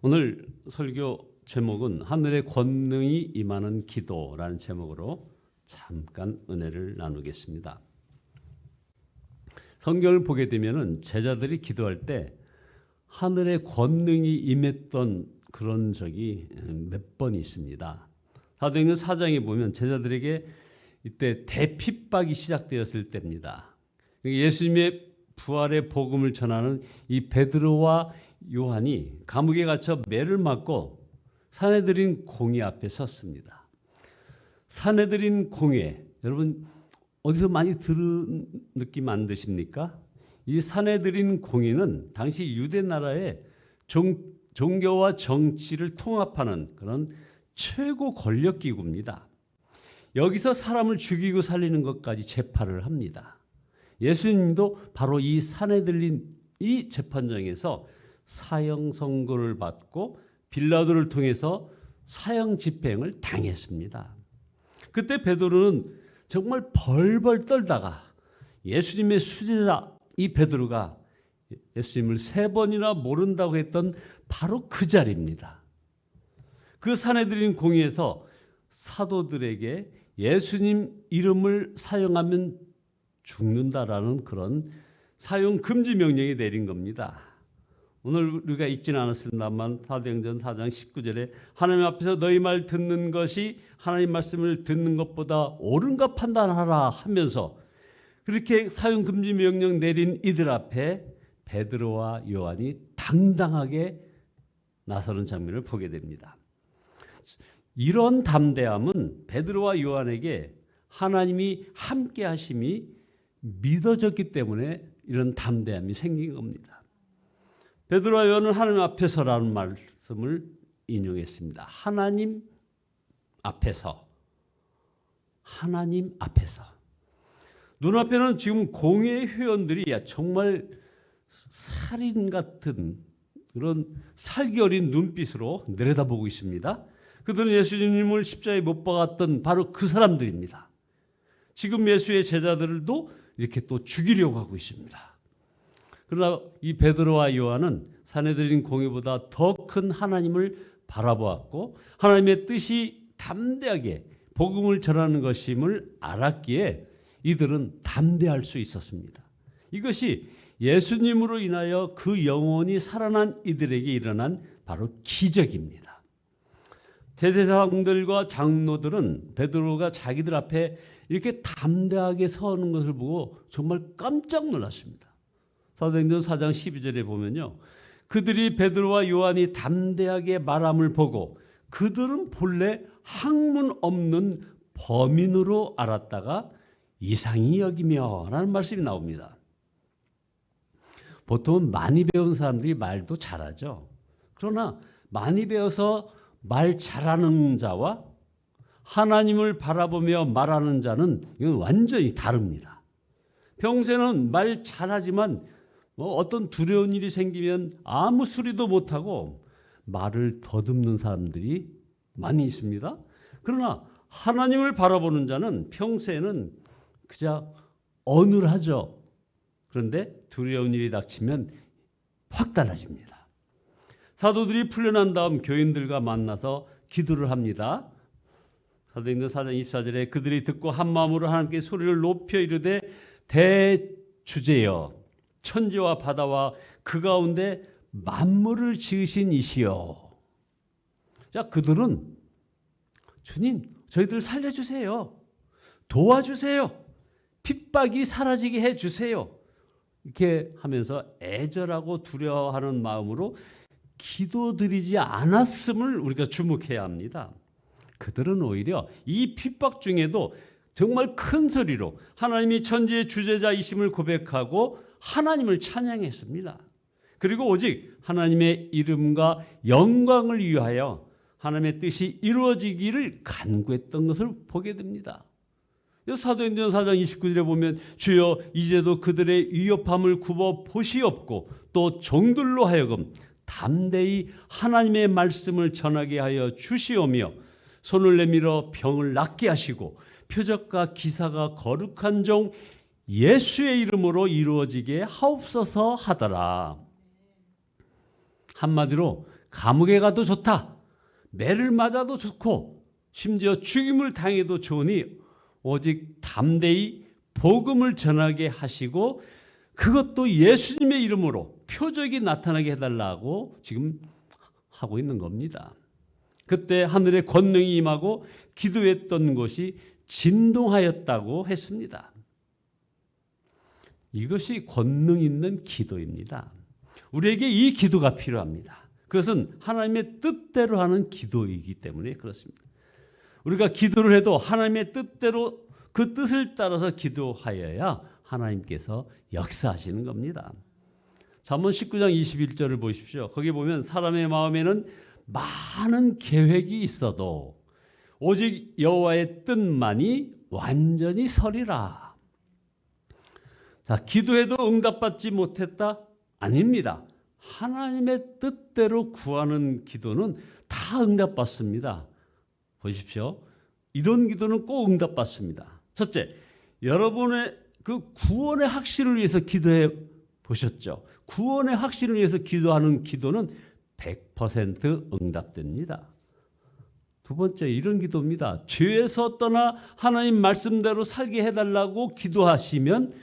오늘 설교 제목은 하늘의 권능이 임하는 기도라는 제목으로 잠깐 은혜를 나누겠습니다. 성경을 보게 되면은 제자들이 기도할 때 하늘의 권능이 임했던 그런 적이 몇 번 있습니다. 사도행전 4장에 보면 제자들에게 이때 대핍박이 시작되었을 때입니다. 예수님의 부활의 복음을 전하는 이 베드로와 요한이 감옥에 갇혀 매를 맞고 사내들인 공회 앞에 섰습니다. 사내들인 공회, 여러분 어디서 많이 들은 느낌 안 드십니까? 이 사내들인 공회는 당시 유대 나라의 종교와 정치를 통합하는 그런 최고 권력 기구입니다. 여기서 사람을 죽이고 살리는 것까지 재판을 합니다. 예수님도 바로 이 사내들인 이 재판장에서 사형 선고를 받고 빌라도를 통해서 사형 집행을 당했습니다. 그때 베드로는 정말 벌벌 떨다가 예수님의 수제자 이 베드로가 예수님을 3번이나 모른다고 했던 바로 그 자리입니다. 그 사내들인 공회에서 사도들에게 예수님 이름을 사용하면 죽는다라는 그런 사용 금지 명령이 내린 겁니다. 오늘 우리가 읽지는 않았습니다만 사도행전 4장 19절에 하나님 앞에서 너희 말 듣는 것이 하나님 말씀을 듣는 것보다 옳은가 판단하라 하면서 그렇게 사용 금지 명령 내린 이들 앞에 베드로와 요한이 당당하게 나서는 장면을 보게 됩니다. 이런 담대함은 베드로와 요한에게 하나님이 함께 하심이 믿어졌기 때문에 이런 담대함이 생긴 겁니다. 베드로와 요한은 하나님 앞에서라는 말씀을 인용했습니다. 하나님 앞에서. 하나님 앞에서. 눈앞에는 지금 공회의 회원들이 정말 살인 같은 그런 살기 어린 눈빛으로 내려다보고 있습니다. 그들은 예수님을 십자가에 못 박았던 바로 그 사람들입니다. 지금 예수의 제자들도 이렇게 또 죽이려고 하고 있습니다. 그러나 이 베드로와 요한은 사내들인 공회보다 더 큰 하나님을 바라보았고 하나님의 뜻이 담대하게 복음을 전하는 것임을 알았기에 이들은 담대할 수 있었습니다. 이것이 예수님으로 인하여 그 영혼이 살아난 이들에게 일어난 바로 기적입니다. 대제사장들과 장로들은 베드로가 자기들 앞에 이렇게 담대하게 서는 것을 보고 정말 깜짝 놀랐습니다. 사도행전 4장 12절에 보면요. 그들이 베드로와 요한이 담대하게 말함을 보고 그들은 본래 학문 없는 범인으로 알았다가 이상히 여기며 라는 말씀이 나옵니다. 보통 많이 배운 사람들이 말도 잘하죠. 그러나 많이 배워서 말 잘하는 자와 하나님을 바라보며 말하는 자는 이건 완전히 다릅니다. 평소에는 말 잘하지만 어떤 두려운 일이 생기면 아무 소리도 못하고 말을 더듬는 사람들이 많이 있습니다. 그러나 하나님을 바라보는 자는 평소에는 그저 어눌하죠. 그런데 두려운 일이 닥치면 확 달라집니다. 사도들이 풀려난 다음 교인들과 만나서 기도를 합니다. 사도행전 4장 24절에 그들이 듣고 한 마음으로 하나님께 소리를 높여 이르되 대주제여 천지와 바다와 그 가운데 만물을 지으신 이시여. 자, 그들은 주님 저희들 살려주세요. 도와주세요. 핍박이 사라지게 해주세요. 이렇게 하면서 애절하고 두려워하는 마음으로 기도드리지 않았음을 우리가 주목해야 합니다. 그들은 오히려 이 핍박 중에도 정말 큰 소리로 하나님이 천지의 주재자이심을 고백하고 하나님을 찬양했습니다. 그리고 오직 하나님의 이름과 영광을 위하여 하나님의 뜻이 이루어지기를 간구했던 것을 보게 됩니다. 사도행전 4장 29절에 보면 주여 이제도 그들의 위협함을 굽어 보시옵고 또 종들로 하여금 담대히 하나님의 말씀을 전하게 하여 주시오며 손을 내밀어 병을 낫게 하시고 표적과 기사가 거룩한 종 예수의 이름으로 이루어지게 하옵소서 하더라. 한마디로 감옥에 가도 좋다. 매를 맞아도 좋고 심지어 죽임을 당해도 좋으니 오직 담대히 복음을 전하게 하시고 그것도 예수님의 이름으로 표적이 나타나게 해달라고 지금 하고 있는 겁니다. 그때 하늘의 권능이 임하고 기도했던 곳이 진동하였다고 했습니다. 이것이 권능 있는 기도입니다. 우리에게 이 기도가 필요합니다. 그것은 하나님의 뜻대로 하는 기도이기 때문에 그렇습니다. 우리가 기도를 해도 하나님의 뜻대로 그 뜻을 따라서 기도하여야 하나님께서 역사하시는 겁니다. 잠언 19장 21절을 보십시오. 거기 보면 사람의 마음에는 많은 계획이 있어도 오직 여호와의 뜻만이 완전히 서리라. 자, 기도해도 응답받지 못했다? 아닙니다. 하나님의 뜻대로 구하는 기도는 다 응답받습니다. 보십시오. 이런 기도는 꼭 응답받습니다. 첫째, 여러분의 그 구원의 확신을 위해서 기도해 보셨죠? 구원의 확신을 위해서 기도하는 기도는 100% 응답됩니다. 두 번째, 이런 기도입니다. 죄에서 떠나 하나님 말씀대로 살게 해달라고 기도하시면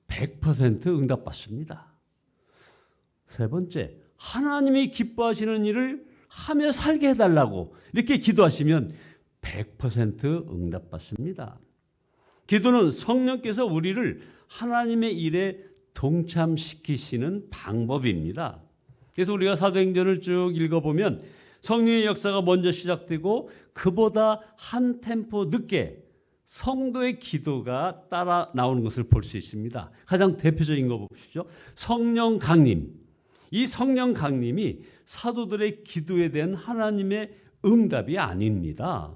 100% 응답받습니다. 세 번째, 하나님이 기뻐하시는 일을 하며 살게 해달라고 이렇게 기도하시면 100% 응답받습니다. 기도는 성령께서 우리를 하나님의 일에 동참시키시는 방법입니다. 그래서 우리가 사도행전을 쭉 읽어보면 성령의 역사가 먼저 시작되고 그보다 한 템포 늦게 성도의 기도가 따라 나오는 것을 볼 수 있습니다. 가장 대표적인 거 보십시오. 성령 강림. 이 성령 강림이 사도들의 기도에 대한 하나님의 응답이 아닙니다.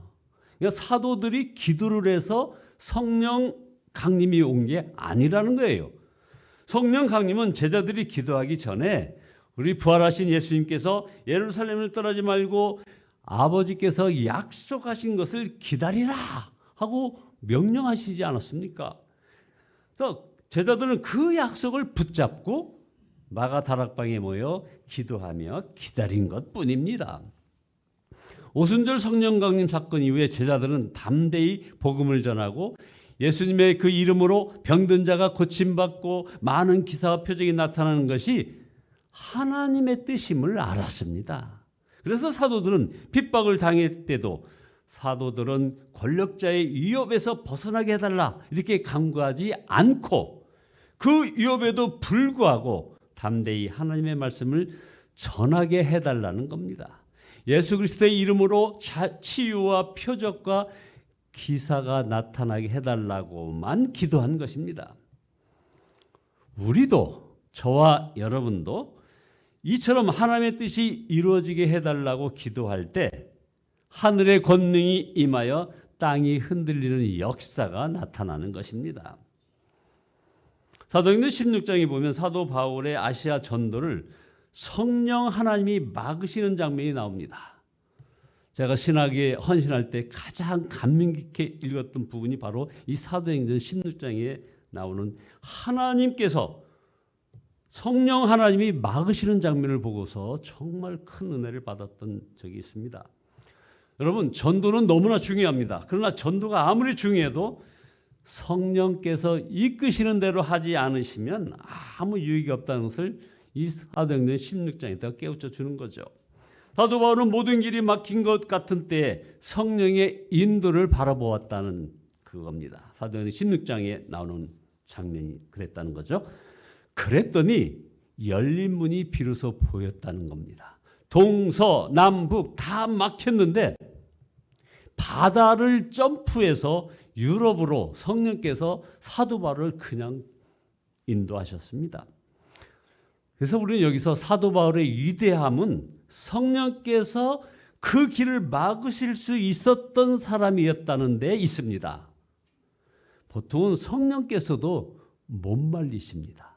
그러니까 사도들이 기도를 해서 성령 강림이 온 게 아니라는 거예요. 성령 강림은 제자들이 기도하기 전에 우리 부활하신 예수님께서 예루살렘을 떠나지 말고 아버지께서 약속하신 것을 기다리라 하고 명령하시지 않았습니까? 그래서 제자들은 그 약속을 붙잡고 마가 다락방에 모여 기도하며 기다린 것뿐입니다. 오순절 성령 강림 사건 이후에 제자들은 담대히 복음을 전하고 예수님의 그 이름으로 병든 자가 고침받고 많은 기사와 표적이 나타나는 것이 하나님의 뜻임을 알았습니다. 그래서 사도들은 핍박을 당할 때도 사도들은 권력자의 위협에서 벗어나게 해달라 이렇게 간구하지 않고 그 위협에도 불구하고 담대히 하나님의 말씀을 전하게 해달라는 겁니다. 예수 그리스도의 이름으로 치유와 표적과 기사가 나타나게 해달라고만 기도한 것입니다. 우리도 저와 여러분도 이처럼 하나님의 뜻이 이루어지게 해달라고 기도할 때 하늘의 권능이 임하여 땅이 흔들리는 역사가 나타나는 것입니다. 사도행전 16장에 보면 사도 바울의 아시아 전도를 성령 하나님이 막으시는 장면이 나옵니다. 제가 신학에 헌신할 때 가장 감명 깊게 읽었던 부분이 바로 이 사도행전 16장에 나오는 하나님께서 성령 하나님이 막으시는 장면을 보고서 정말 큰 은혜를 받았던 적이 있습니다. 여러분, 전도는 너무나 중요합니다. 그러나 전도가 아무리 중요해도 성령께서 이끄시는 대로 하지 않으시면 아무 유익이 없다는 것을 이 사도행전 16장에다 깨우쳐 주는 거죠. 사도 바울은 모든 길이 막힌 것 같은 때에 성령의 인도를 바라보았다는 그겁니다. 사도행전 16장에 나오는 장면이 그랬다는 거죠. 그랬더니 열린 문이 비로소 보였다는 겁니다. 동서남북 다 막혔는데 바다를 점프해서 유럽으로 성령께서 사도 바울을 그냥 인도하셨습니다. 그래서 우리는 여기서 사도 바울의 위대함은 성령께서 그 길을 막으실 수 있었던 사람이었다는 데 있습니다. 보통은 성령께서도 못 말리십니다.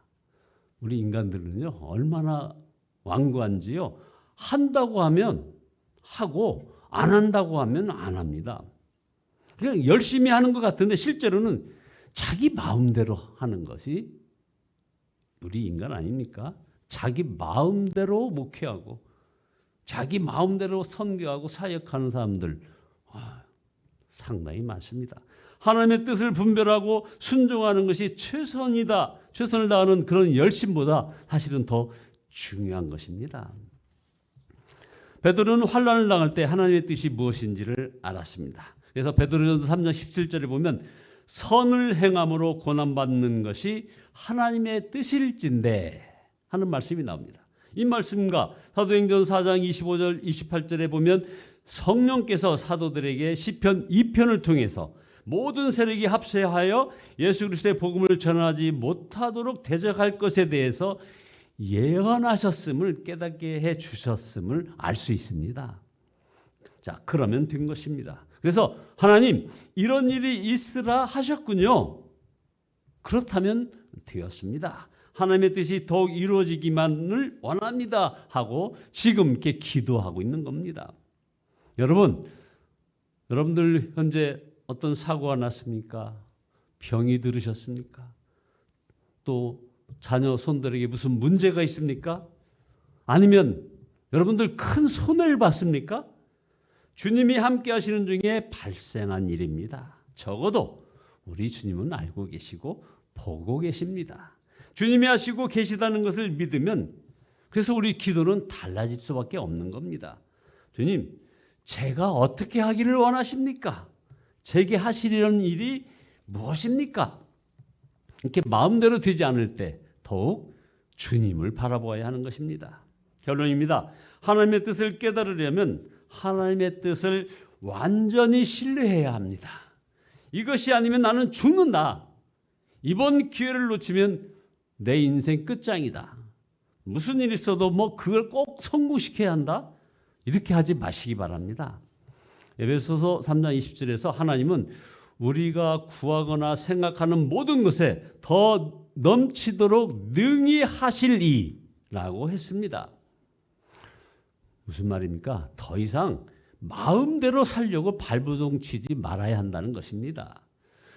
우리 인간들은요, 얼마나 완고한지요. 한다고 하면 하고 안 한다고 하면 안 합니다. 그냥 열심히 하는 것 같은데 실제로는 자기 마음대로 하는 것이 우리 인간 아닙니까? 자기 마음대로 목회하고 자기 마음대로 선교하고 사역하는 사람들 상당히 많습니다. 하나님의 뜻을 분별하고 순종하는 것이 최선을 다하는 그런 열심보다 사실은 더 중요한 것입니다. 베드로는 환난을 당할 때 하나님의 뜻이 무엇인지를 알았습니다. 그래서 베드로전서 3장 17절에 보면 선을 행함으로 고난받는 것이 하나님의 뜻일진데 하는 말씀이 나옵니다. 이 말씀과 사도행전 4장 25절 28절에 보면 성령께서 사도들에게 시편 2편을 통해서 모든 세력이 합세하여 예수 그리스도의 복음을 전하지 못하도록 대적할 것에 대해서 예언하셨음을 깨닫게 해 주셨음을 알 수 있습니다. 자, 그러면 된 것입니다. 그래서 하나님 이런 일이 있으라 하셨군요. 그렇다면 되었습니다. 하나님의 뜻이 더욱 이루어지기만을 원합니다 하고 지금 이렇게 기도하고 있는 겁니다. 여러분들 현재 어떤 사고가 났습니까? 병이 들으셨습니까? 또 자녀 손들에게 무슨 문제가 있습니까? 아니면 여러분들 큰 손해를 봤습니까? 주님이 함께 하시는 중에 발생한 일입니다. 적어도 우리 주님은 알고 계시고 보고 계십니다. 주님이 하시고 계시다는 것을 믿으면 그래서 우리 기도는 달라질 수밖에 없는 겁니다. 주님, 제가 어떻게 하기를 원하십니까? 제게 하시려는 일이 무엇입니까? 이렇게 마음대로 되지 않을 때 더욱 주님을 바라보아야 하는 것입니다. 결론입니다. 하나님의 뜻을 깨달으려면 하나님의 뜻을 완전히 신뢰해야 합니다. 이것이 아니면 나는 죽는다. 이번 기회를 놓치면 내 인생 끝장이다. 무슨 일이 있어도 그걸 꼭 성공시켜야 한다. 이렇게 하지 마시기 바랍니다. 에베소서 3장 20절에서 하나님은 우리가 구하거나 생각하는 모든 것에 더 넘치도록 능히 하실 이라고 했습니다. 무슨 말입니까? 더 이상 마음대로 살려고 발버둥 치지 말아야 한다는 것입니다.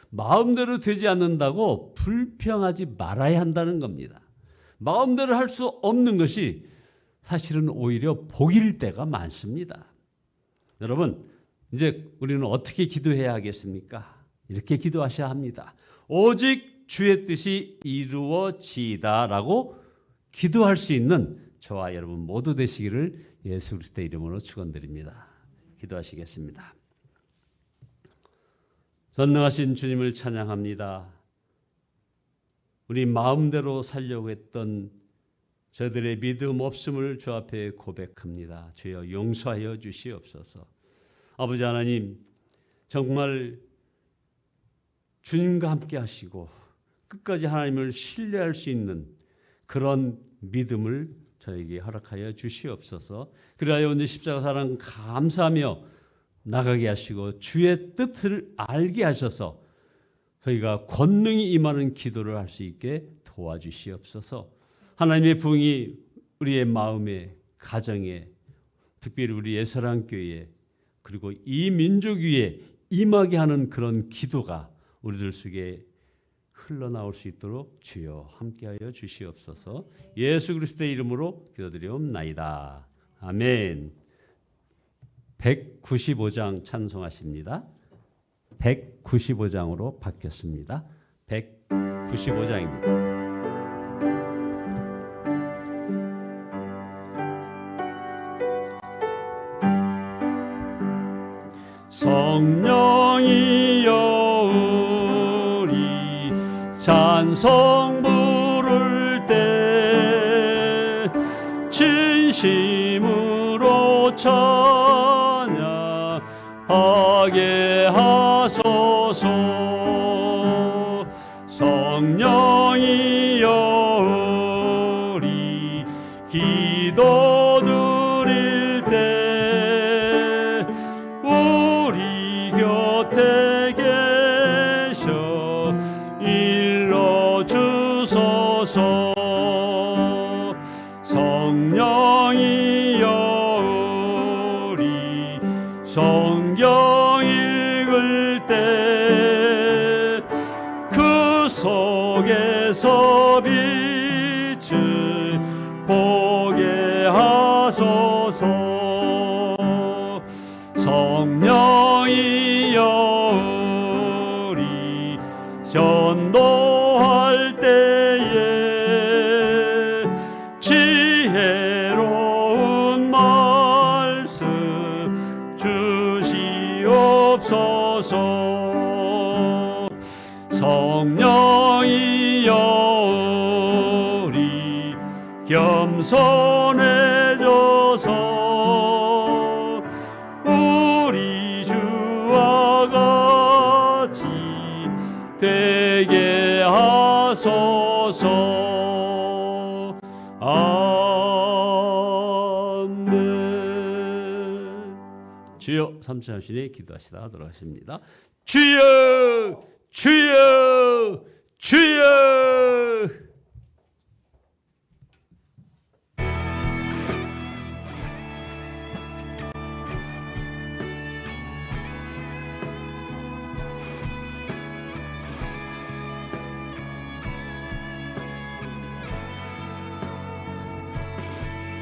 마음대로 되지 않는다고 불평하지 말아야 한다는 겁니다. 마음대로 할 수 없는 것이 사실은 오히려 복일 때가 많습니다. 여러분, 이제 우리는 어떻게 기도해야 하겠습니까? 이렇게 기도하셔야 합니다. 오직 주의 뜻이 이루어지이다라고 기도할 수 있는 저와 여러분 모두 되시기를 예수 그리스도의 이름으로 축원드립니다. 기도하시겠습니다. 전능하신 주님을 찬양합니다. 우리 마음대로 살려고 했던 저들의 믿음 없음을 주 앞에 고백합니다. 주여 용서하여 주시옵소서. 아버지 하나님, 정말 주님과 함께 하시고 끝까지 하나님을 신뢰할 수 있는 그런 믿음을 저에게 허락하여 주시옵소서. 그리하여 오늘 십자가 사랑 감사하며 나가게 하시고 주의 뜻을 알게 하셔서 저희가 권능이 임하는 기도를 할 수 있게 도와주시옵소서. 하나님의 부흥이 우리의 마음에, 가정에, 특별히 우리 예사랑교회에 그리고 이 민족 위에 임하게 하는 그런 기도가 우리들 속에 흘러나올 수 있도록 주여 함께하여 주시옵소서. 예수 그리스도의 이름으로 기도드리옵나이다. 아멘. 195장 찬송하십니다. 195장으로 바뀌었습니다. 195장입니다. 성령이여 우리 찬송 부를 때 진심으로 찬양하게 하소서. 성령이여 우리 기도 드릴 때 우리 곁에 계셔 일러주소서. 성령이여 우리 성경 읽을 때 그 속에서 빛을 보게 하소서. 겸손해져서 우리 주와 같이 되게 하소서. 아멘. 주여, 삼천하시니 기도하시다 돌아가십니다. 주여, 주여, 주여.